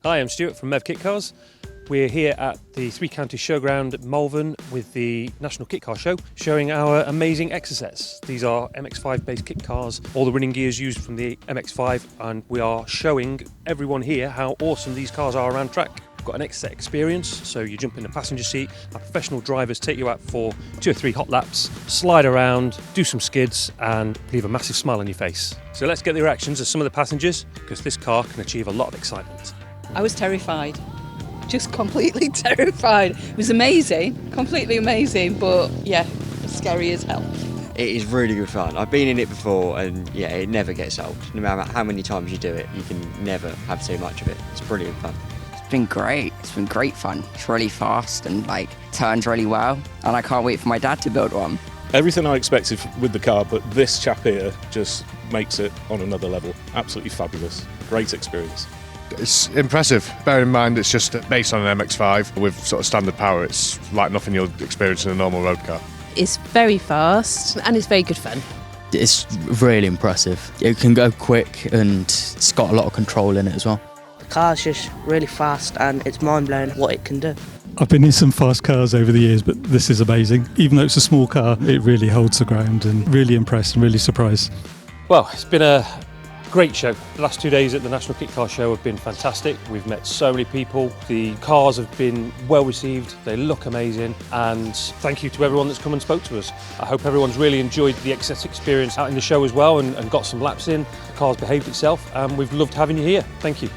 Hi, I'm Stuart from MEV Kit Cars. We're here at the Three Counties Showground at Malvern with the National Kit Car Show, showing our amazing Exocets. These are MX-5 based kit cars, all the running gears used from the MX-5, and we are showing everyone here how awesome these cars are around track. We've got an Exocet experience, so you jump in the passenger seat, our professional drivers take you out for 2 or 3 hot laps, slide around, do some skids and leave a massive smile on your face. So let's get the reactions of some of the passengers, because this car can achieve a lot of excitement. I was terrified, just completely terrified. It was amazing, completely amazing, but yeah, scary as hell. It is really good fun. I've been in it before and yeah, it never gets old. No matter how many times you do it, you can never have too much of it. It's brilliant fun. It's been great. It's been great fun. It's really fast and turns really well. And I can't wait for my dad to build one. Everything I expected with the car, but this chap here just makes it on another level. Absolutely fabulous. Great experience. It's impressive. Bear in mind it's just based on an MX-5 with sort of standard power. It's like nothing you'll experience in a normal road car. It's very fast and it's very good fun. It's really impressive. It can go quick and it's got a lot of control in it as well. The car's just really fast and it's mind-blowing what it can do. I've been in some fast cars over the years, but this is amazing. Even though it's a small car, it really holds the ground, and really impressed and really surprised. Well, it's been a great show. The last 2 days at the National Kit Car Show have been fantastic. We've met so many people. The cars have been well received. They look amazing. And thank you to everyone that's come and spoke to us. I hope everyone's really enjoyed the Exocet experience out in the show as well and got some laps in. The car's behaved itself and we've loved having you here. Thank you.